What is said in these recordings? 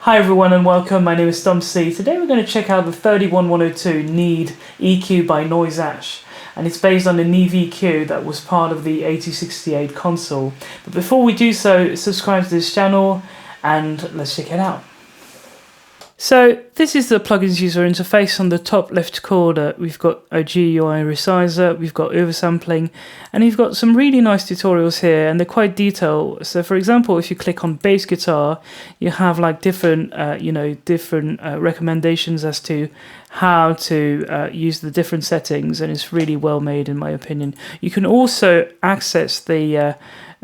Hi everyone and welcome, my name is Dulcimer. Today we're going to check out the 31102 Need EQ by NoiseAsh, and it's based on the Neve EQ that was part of the 8068 console. But before we do so, subscribe to this channel and let's check it out. So this is the plugins user interface. On the top left corner we've got a GUI resizer, we've got oversampling, and we've got some really nice tutorials here, and they're quite detailed. So for example, if you click on bass guitar, you have like different recommendations as to how to use the different settings, and it's really well made in my opinion. You can also access the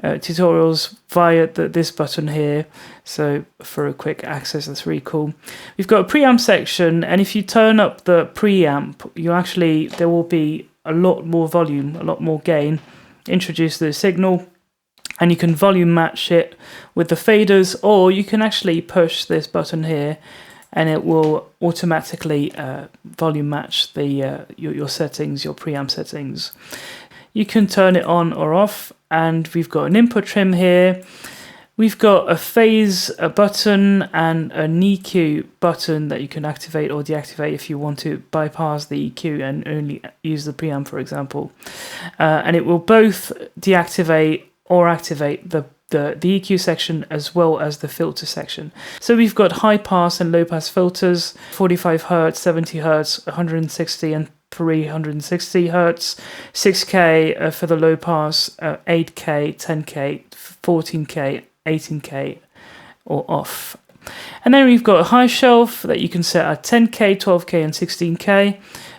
tutorials via this button here, so for a quick access, that's really cool. We've got a preamp section, and if you turn up the preamp, there will be a lot more volume, a lot more gain. Introduce the signal, and you can volume match it with the faders, or you can actually push this button here and it will automatically volume match your settings, your preamp settings. You can turn it on or off, and we've got an input trim here. We've got a phase button and an EQ button that you can activate or deactivate if you want to bypass the EQ and only use the preamp, for example. And it will both deactivate or activate the EQ section as well as the filter section. So we've got high pass and low pass filters, 45 Hz, 70 Hz, 160 and 360 Hz, 6K for the low pass, 8K, 10K, 14K, 18K or off. And then we've got a high shelf that you can set at 10K, 12K and 16K.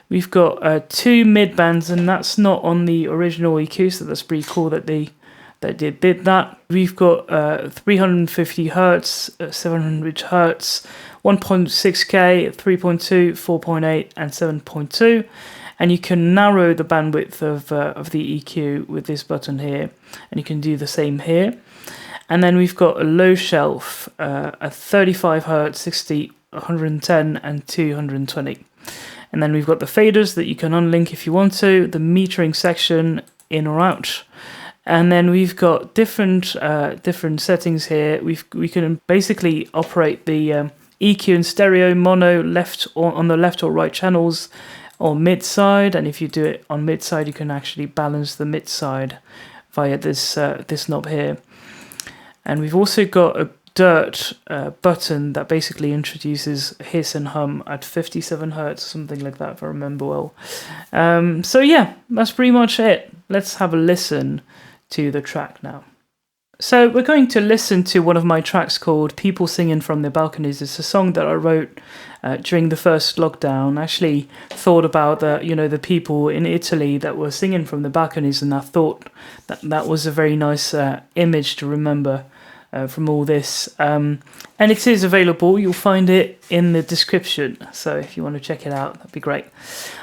We've got two mid bands, and that's not on the original EQ, so that's pretty cool that they did that. We've got 350 Hz, 700 Hz, 1.6K, 3.2, 4.8 and 7.2, and you can narrow the bandwidth of the EQ with this button here, and you can do the same here. And then we've got a low shelf at 35 Hz, 60, 110 and 220. And then we've got the faders that you can unlink if you want to, the metering section, in or out. And then we've got different settings here. We can basically operate the EQ in stereo, mono, left or on the left or right channels, or mid side. And if you do it on mid side, you can actually balance the mid side via this knob here. And we've also got a dirt button that basically introduces hiss and hum at 57 Hz, something like that, if I remember well. So yeah, that's pretty much it. Let's have a listen to the track now. So we're going to listen to one of my tracks called People Singing from the Balconies. It's a song that I wrote during the first lockdown. I actually thought about the people in Italy that were singing from the balconies, and I thought that was a very nice image to remember from all this. And it is available. You'll find it in the description. So if you want to check it out, that'd be great.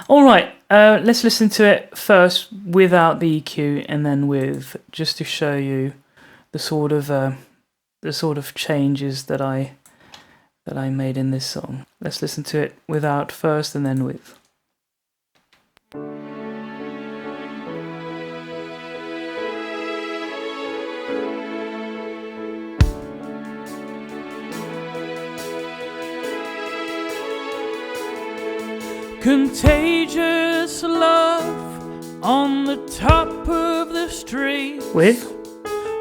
All right, let's listen to it first without the EQ, and then with, just to show you the sort of changes that I made in this song. Let's listen to it without first and then with. Contagious love on the top of the street. With?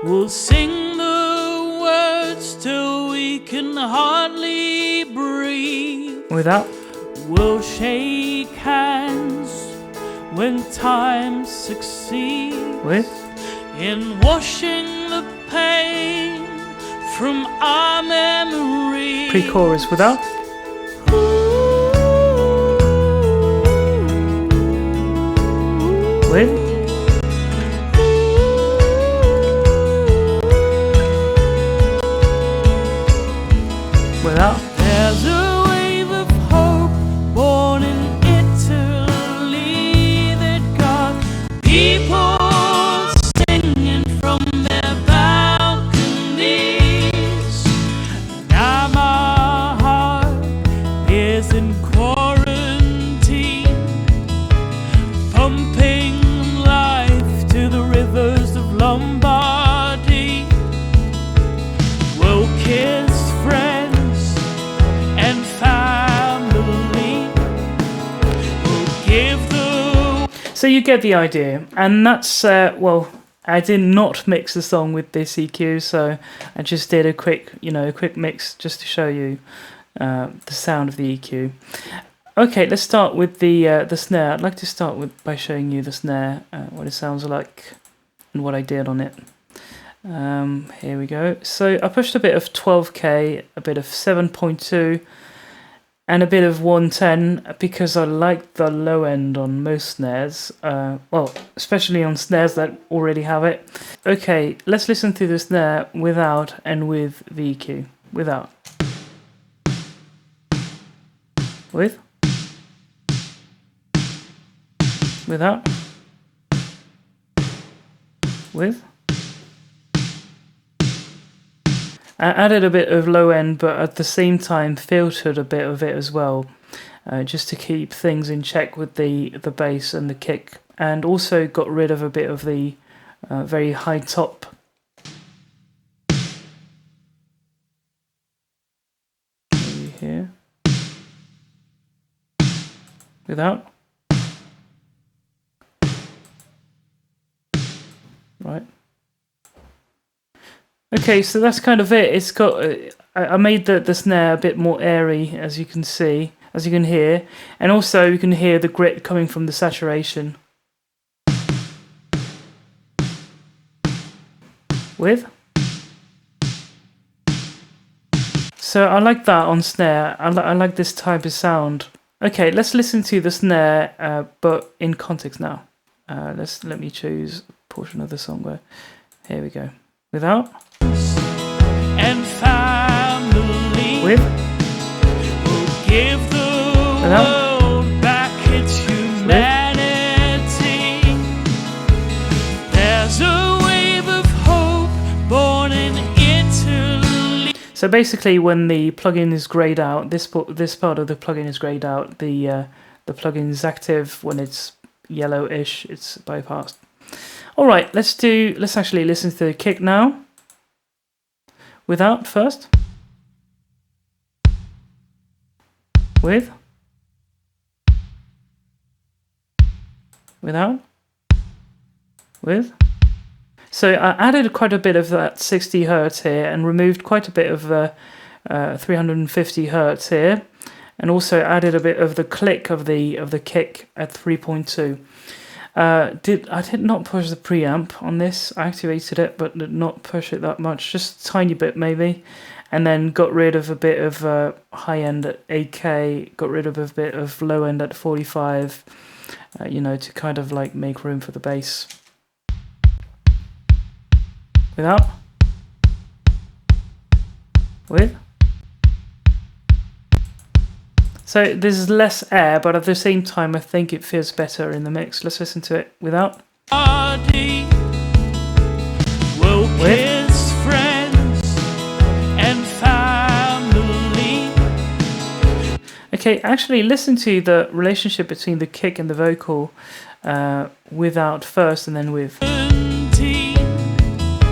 We'll sing the words till we can hardly breathe. Without? We'll shake hands when times succeed. With? In washing the pain from our memory. Pre-chorus. Without? With? Without? There's a wave of hope born in Italy that got people singing from their balconies. Now my heart is in quarantine, pumping life to the rivers of Lombardy. We'll kiss friends So you get the idea, and that's well, I did not mix the song with this EQ, so I just did a quick mix just to show you the sound of the EQ. Okay, let's start with the snare. I'd like to start by showing you the snare, what it sounds like, and what I did on it. Here we go. So I pushed a bit of 12K, a bit of 7.2, and a bit of 110 because I like the low end on most snares. Well, especially on snares that already have it. Okay, let's listen to the snare without and with the EQ. Without. With. Without. With. I added a bit of low end, but at the same time filtered a bit of it as well, just to keep things in check with the bass and the kick, and also got rid of a bit of the very high top. Maybe here. Without. Right. Okay, so that's kind of it. It's got. I made the snare a bit more airy, as you can see, as you can hear, and also you can hear the grit coming from the saturation. With. So I like that on snare. I like this type of sound. Okay, let's listen to the snare, but in context now. Let me choose a portion of the song where. Here we go. Without. And family With. will give the Without. world back its humanity. There's a wave of hope born in Italy. So basically, when the plugin is grayed out, this part of the plugin is grayed out. The plugin is active when it's yellowish. It's bypassed. All right, let's actually listen to the kick now. Without first. With. Without. With. So I added quite a bit of that 60 Hertz here and removed quite a bit of 350 Hertz here, and also added a bit of the click of the kick at 3.2. I did not push the preamp on this. I activated it, but did not push it that much, just a tiny bit maybe. And then got rid of a bit of high end at 8K, got rid of a bit of low end at 45, to kind of like make room for the bass. Without. With. So there's less air, but at the same time, I think it feels better in the mix. Let's listen to it without. Will kiss friends and family. Okay, actually listen to the relationship between the kick and the vocal without first and then with.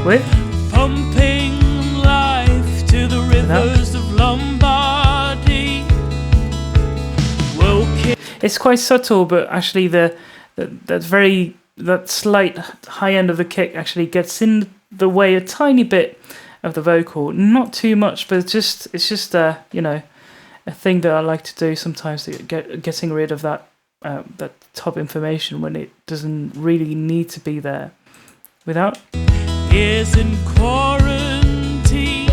With. Pumping life to the rivers of Lombardy. It's quite subtle, but actually that slight high end of the kick actually gets in the way a tiny bit of the vocal. Not too much, but it's just a thing that I like to do sometimes, to getting rid of that top information when it doesn't really need to be there. Without. Is in quarantine.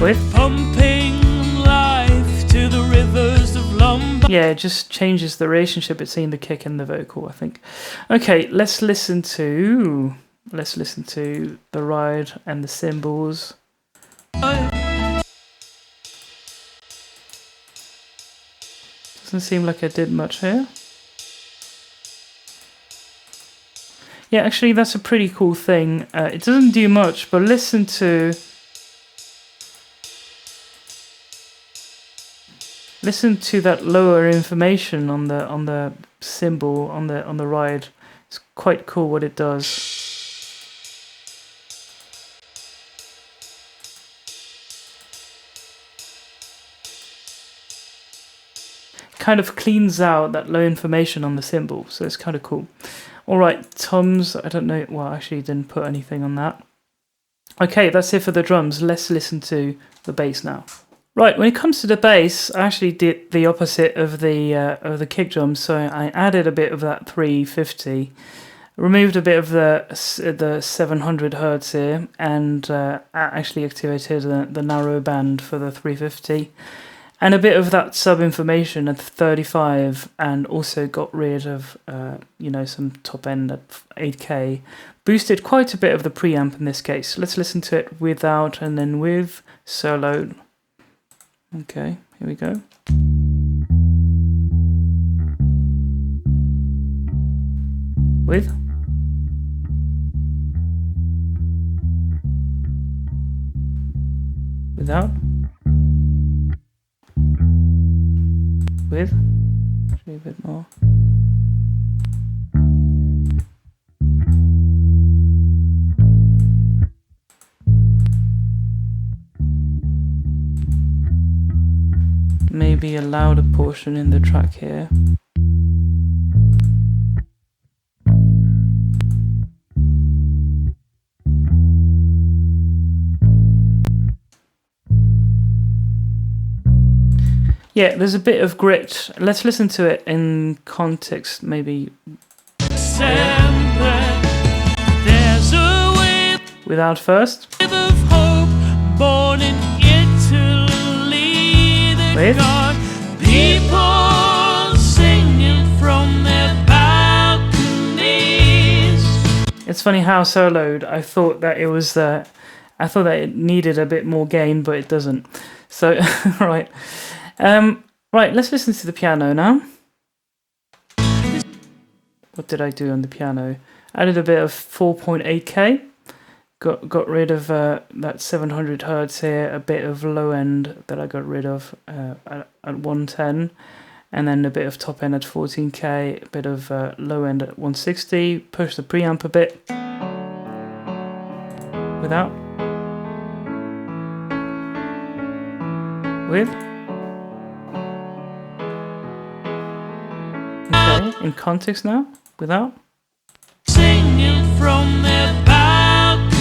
With. Pumping life to the rivers of Lombardy. Yeah, it just changes the relationship between the kick and the vocal, I think. Okay, let's listen to the ride and the cymbals. Doesn't seem like I did much here. Yeah, actually, that's a pretty cool thing. It doesn't do much, but listen to that lower information on the cymbal on the ride. It's quite cool what it does. kind of cleans out that low information on the cymbal, so it's kind of cool. All right, toms, I don't know, well, actually didn't put anything on that. Okay, that's it for the drums. Let's listen to the bass now. Right, when it comes to the bass, I actually did the opposite of the kick drum, so I added a bit of that 350, removed a bit of the 700 hertz here, and actually activated the narrow band for the 350. And a bit of that sub-information at 35, and also got rid of, some top end at 8K. Boosted quite a bit of the preamp in this case. Let's listen to it without and then with solo. Okay, here we go. With. Without. With, actually a bit more. Maybe a louder portion in the track here. Yeah, there's a bit of grit. Let's listen to it in context, maybe. Without first. With. People singing from their balconies. It's funny how soloed. I thought that it was. I thought that it needed a bit more gain, but it doesn't. So, right. Right, let's listen to the piano now. What did I do on the piano? Added a bit of 4.8K. Got rid of that 700 hertz here. A bit of low end that I got rid of at 110, and then a bit of top end at 14K. A bit of low end at 160. Push the preamp a bit. Without. With. In context now, without. Singing from their balconies.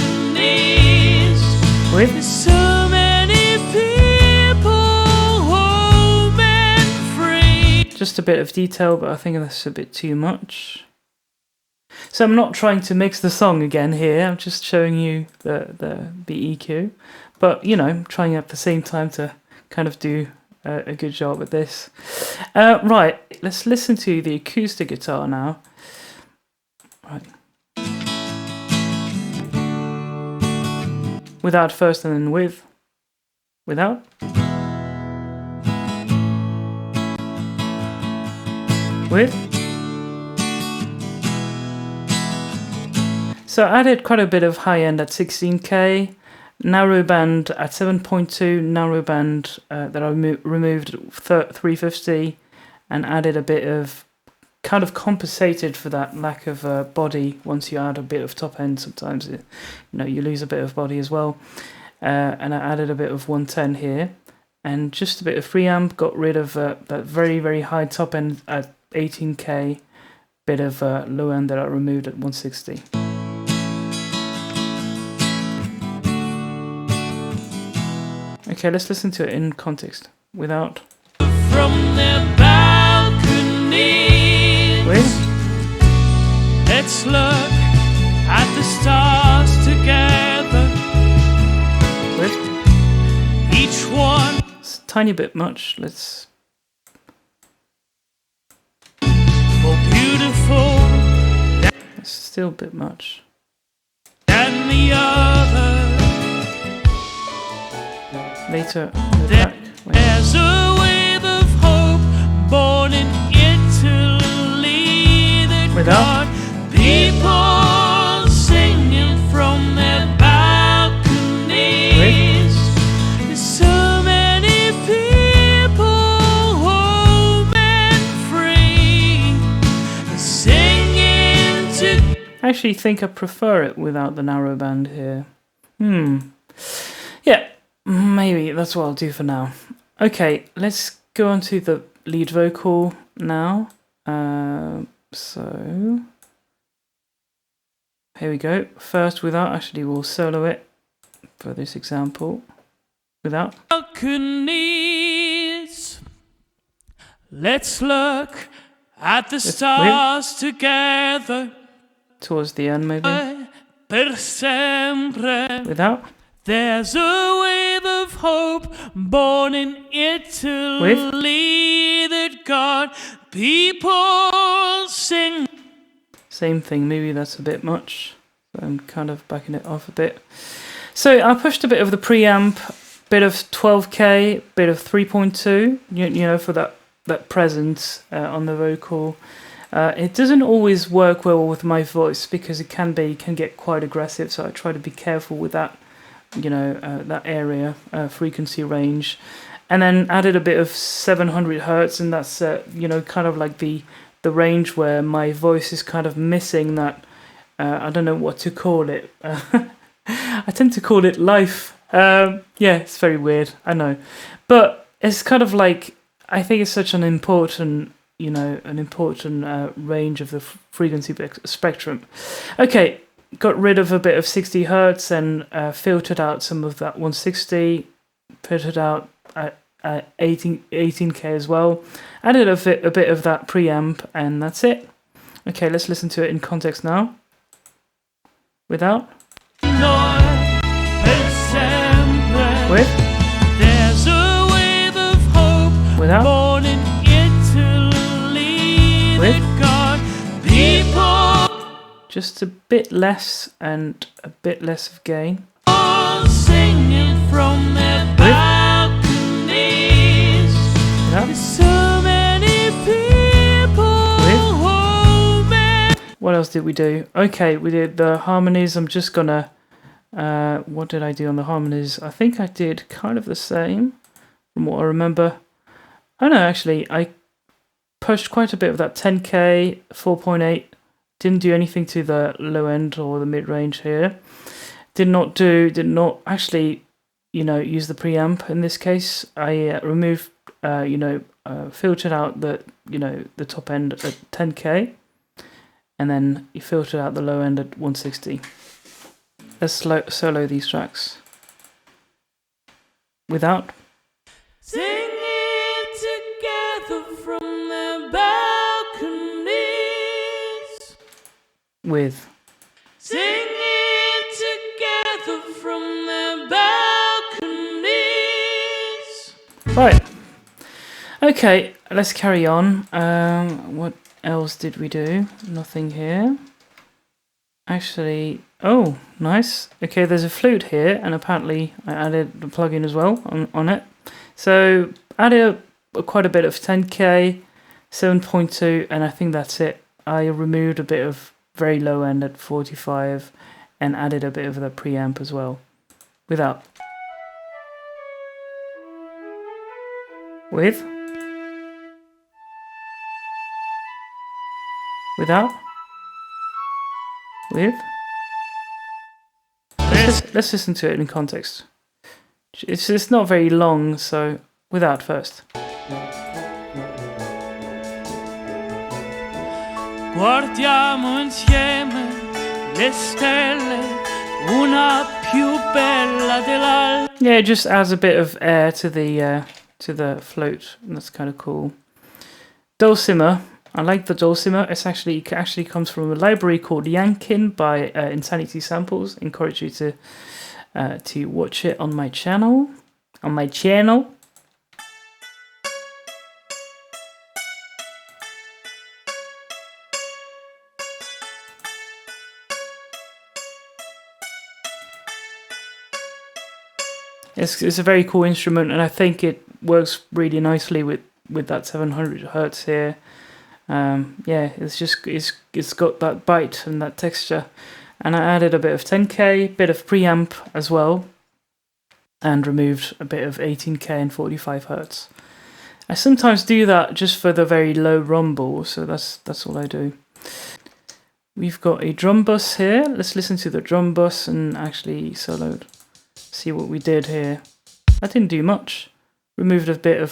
With. So many people home and free. Just a bit of detail, but I think that's a bit too much. So I'm not trying to mix the song again here. I'm just showing you the EQ, but I'm trying at the same time to kind of do a good job at this. Right, let's listen to the acoustic guitar now. Right. Without first and then with. Without. With. So I added quite a bit of high end at 16K. Narrow band at 7.2, narrow band that I removed at 350, and added a bit of, kind of compensated for that lack of body. Once you add a bit of top end, sometimes you lose a bit of body as well. And I added a bit of 110 here, and just a bit of preamp. Got rid of that very, very high top end at 18K, bit of low end that I removed at 160. Okay, let's listen to it in context. Without. From their balcony. With. Let's look at the stars together. With. Each one. It's a tiny bit much. Let's. More beautiful. It's still a bit much. Than the other. Later on the track. There's a wave of hope born in Italy that got people singing from their balconies. There's so many people home and free singing to. I actually think I prefer it without the narrow band here. Yeah. Maybe that's what I'll do for now. Okay, let's go on to the lead vocal now. So here we go. First without, actually we'll solo it for this example. Without. Balconies. Let's look at the stars together. Towards the end maybe. Per sempre. Without. There's a wave of hope born in Italy that got people sing. Same thing, maybe that's a bit much. So I'm kind of backing it off a bit. So I pushed a bit of the preamp, bit of 12K, bit of 3.2, you know, for that presence on the vocal. It doesn't always work well with my voice because it can get quite aggressive, so I try to be careful with that. You know, that area, frequency range, and then added a bit of 700 hertz, and that's you know, kind of like the range where my voice is kind of missing that. I don't know what to call it. I tend to call it life. Yeah, it's very weird, I know, but it's kind of like, I think it's such an important, you know, range of the frequency spectrum. Okay. Got rid of a bit of 60 hertz and filtered out some of that 160, filtered out 18K as well. Added a bit of that preamp, and that's it. Okay, let's listen to it in context now. Without. With. There's a wave of hope. Without. Born in Italy. With. That got people. Just a bit less and a bit less of gain. Singing from their balconies. There's so many people. What else did we do? Okay, we did the harmonies. I'm just gonna. What did I do on the harmonies? I think I did kind of the same, from what I remember. Oh no, actually, I pushed quite a bit of that 10K, 4.8. Didn't do anything to the low end or the mid range here. Did not actually, you know, use the preamp in this case. I removed, you know, filtered out the, you know, the top end at 10K, and then you filtered out the low end at 160. Let's solo these tracks. Without. Singing together from the balcony. With. Singing together from the balconies. Right. Okay, let's carry on. What else did we do? Nothing here. Actually, oh, nice. Okay, there's a flute here, and apparently I added the plugin as well on it. So added quite a bit of 10K, 7.2, and I think that's it. I removed a bit of very low end at 45 and added a bit of the preamp as well. Without. With. Without. With. Let's listen to it in context. It's not very long, so without first. Guardiamo insieme le stelle, una più bella dell'altra. Yeah, it just adds a bit of air to the float, and that's kind of cool. Dulcimer, I like the Dulcimer. It actually comes from a library called Yangqin by Insanity Samples. Encourage you to watch it on my channel. It's a very cool instrument, and I think it works really nicely with that 700 hertz here. Yeah, it's got that bite and that texture. And I added a bit of 10K, bit of preamp as well, and removed a bit of 18K and 45 hertz. I sometimes do that just for the very low rumble, so that's all I do. We've got a drum bus here. Let's listen to the drum bus and actually solo. See what we did here. I didn't do much. removed a bit of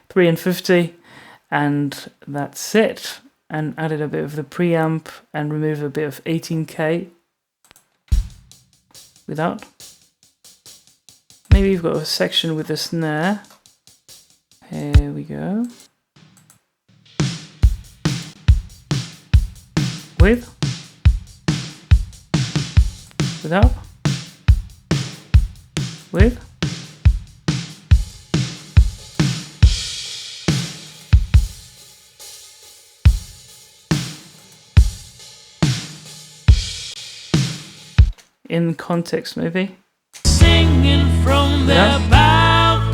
3 and 50, and that's it. And added a bit of the preamp and removed a bit of 18K without. Maybe you've got a section with a snare. Here we go. With. Without. With. In context, maybe. Singing from their balconies.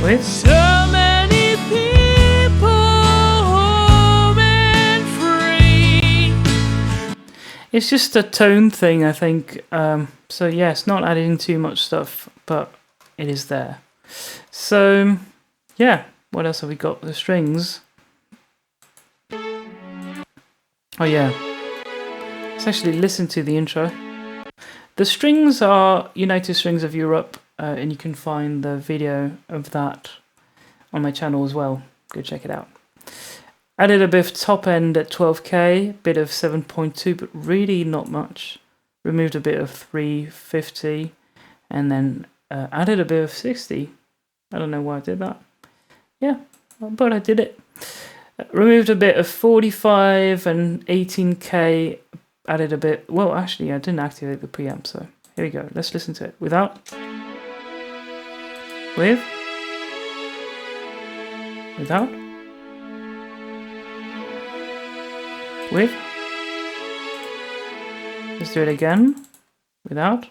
With. So many people home and free. It's just a tone thing, I think. So yeah, it's not adding too much stuff, but it is there. So yeah, what else have we got? The strings. Oh yeah. Let's actually listen to the intro. The strings are United Strings of Europe, and you can find the video of that on my channel as well. Go check it out. Added a bit of top end at 12K, bit of 7.2, but really not much. Removed a bit of 350, and then added a bit of 60. I don't know why I did that. Yeah, but I did it. Removed a bit of 45 and 18K. Added a bit. Well, actually, I didn't activate the preamp, so here we go. Let's listen to it. Without. With. Without. With. Let's do it again. Without.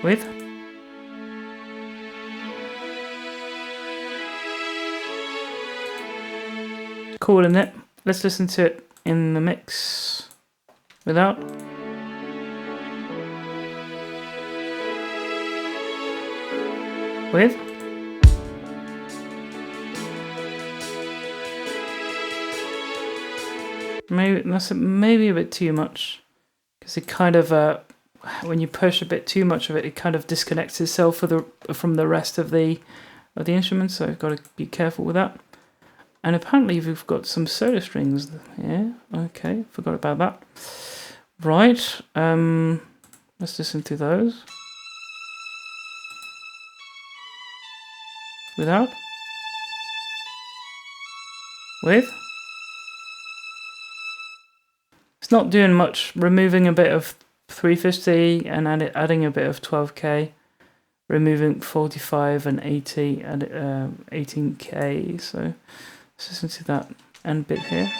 With. Cool, isn't it? Let's listen to it in the mix. Without. With. Maybe that's maybe a bit too much, because it kind of when you push a bit too much of it, it kind of disconnects itself from the rest of the instrument. So I've got to be careful with that. And apparently we've got some solo strings here. Okay, forgot about that. Right, let's listen to those. Without. With. It's not doing much. Removing a bit of 350 and adding a bit of 12K. Removing 45 and 80 and 18K. So let's listen to that end bit here.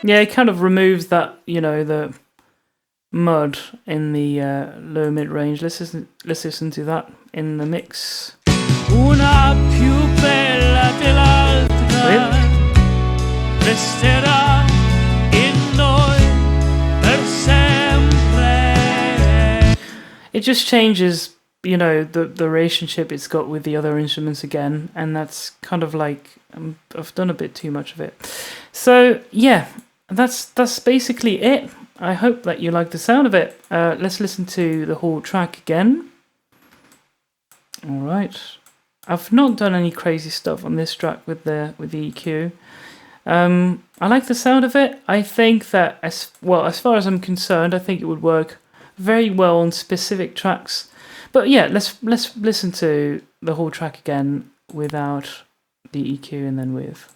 Yeah, it kind of removes that, you know, the mud in the low mid range. Let's listen to that in the mix. Una più bella dell'altra resterà in noi per sempre. It just changes, you know, the relationship it's got with the other instruments again, and that's kind of like I've done a bit too much of it. So yeah, that's basically it. I hope that you like the sound of it. Let's listen to the whole track again. All right. I've not done any crazy stuff on this track with the EQ. I like the sound of it. I think that as far as I'm concerned, I think it would work very well on specific tracks. But yeah, let's listen to the whole track again without the EQ and then with.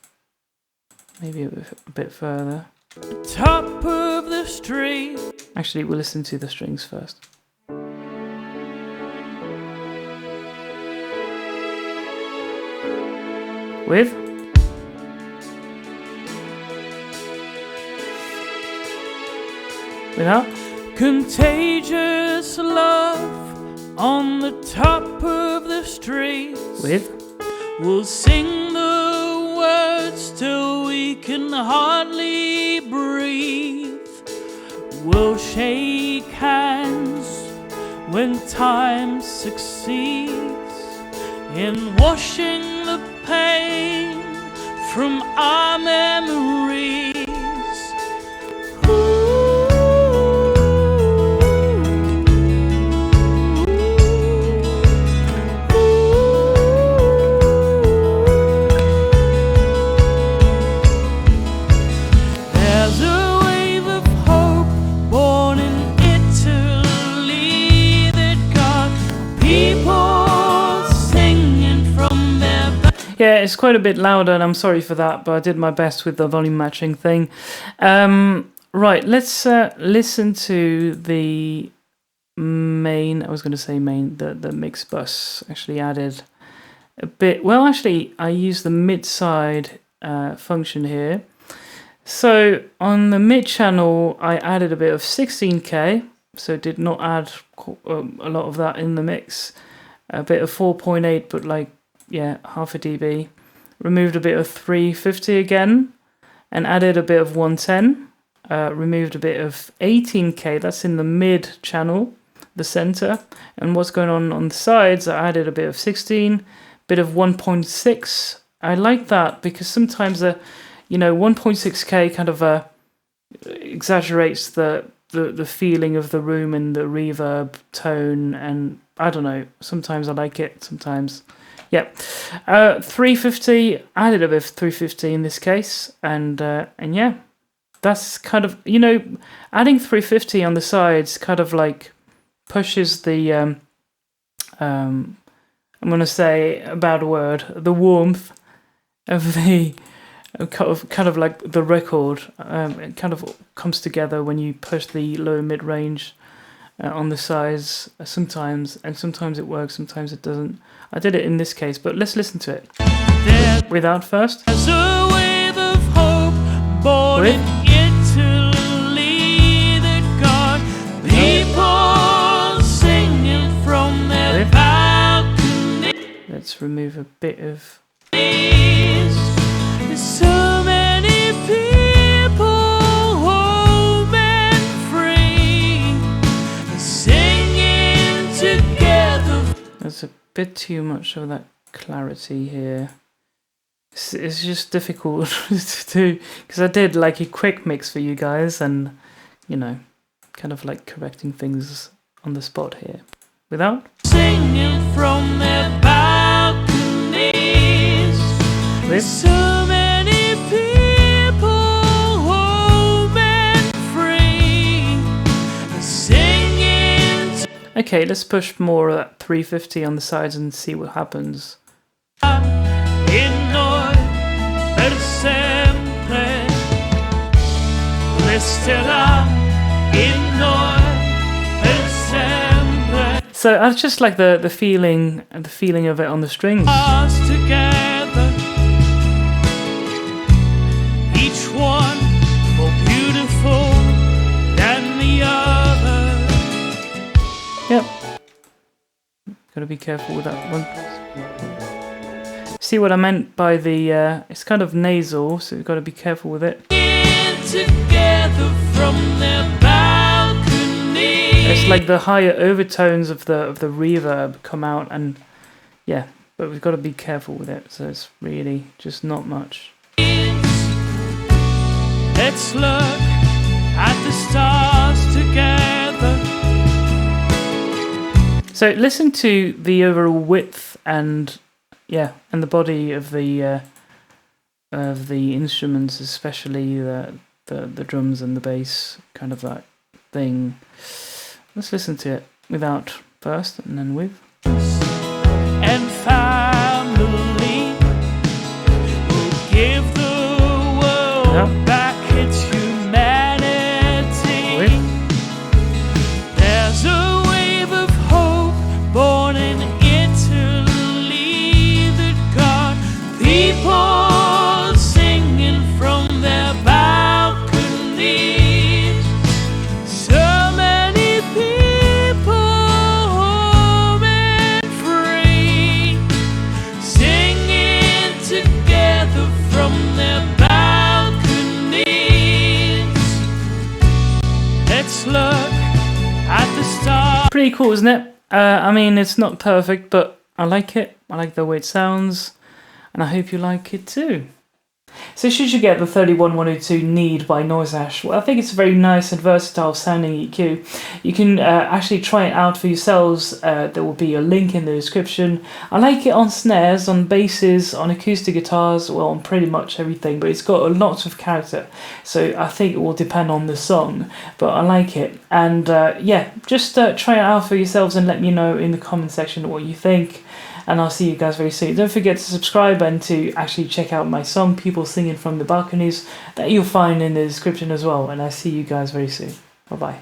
Maybe a bit further. Top of the street. Actually, we'll listen to the strings first. With. Without. Contagious love on the top of the street. With. We'll sing the words till we can hardly breathe. We'll shake hands when time succeeds. in washing the pain from our memories. There's a wave of hope born in Italy that got people singing from their Yeah, it's quite a bit louder, and I'm sorry for that, but I did my best with the volume matching thing. Right, let's listen to the main. I was going to say main. The mix bus actually added a bit. Well, actually, I used the mid side function here. So on the mid channel, I added a bit of 16K. So did not add a lot of that in the mix. A bit of 4.8, but like, yeah, half a dB. Removed a bit of 350 again, and added a bit of 110. Removed a bit of 18K, that's in the mid channel, the center. And what's going on the sides, I added a bit of 16, bit of 1.6. I like that because sometimes 1.6K kind of exaggerates the feeling of the room and the reverb tone, and I don't know, sometimes I like it, sometimes. Yeah, 350, added a bit of 350 in this case, and yeah, that's kind of, adding 350 on the sides kind of like pushes the, I'm going to say a bad word, the warmth of the, kind of like the record. It kind of comes together when you push the low mid-range on the sides sometimes, and sometimes it works, sometimes it doesn't. I did it in this case, but let's listen to it without first. There's a wave of hope born in Italy that got people singing from their balconies. Let's remove a bit of. There's so many people home and free, singing together. There's a bit too much of that clarity here. It's just difficult to do, because I did like a quick mix for you guys, and kind of like correcting things on the spot here without singing from their balconies. with. So many people home and free, singing. Okay, let's push more of that 350 on the sides and see what happens. In noi per sempre resterà in noi per sempre. So I just like the feeling of it on the strings. Us together, each one more beautiful than the other. Yep. Gotta be careful with that one. See what I meant by the, it's kind of nasal, so you've got to be careful with it. Together from their balcony. It's like the higher overtones of the reverb come out, and yeah, but we've got to be careful with it, so it's really just not much. Let's look at the stars together. So listen to the overall width and and the body of the instruments, especially the drums and the bass, kind of that thing. Let's listen to it without first and then with. And family will give the world back its humanity. With. There's a wave of hope born in Italy that got people singing from their balconies. So many people home and free, singing together from their balconies. Let's look at the stars. Pretty cool, isn't it? I mean, it's not perfect, but I like it. I like the way it sounds, and I hope you like it too. So should you get the 31102 Need by NoiseAsh? Well, I think it's a very nice and versatile sounding EQ. You can actually try it out for yourselves. There will be a link in the description. I like it on snares, on basses, on acoustic guitars, well, on pretty much everything, but it's got a lot of character. So I think it will depend on the song, but I like it. And yeah, just try it out for yourselves and let me know in the comment section what you think. And I'll see you guys very soon. Don't forget to subscribe and to actually check out my song, People Singing from the Balconies, that you'll find in the description as well. And I'll see you guys very soon. Bye-bye.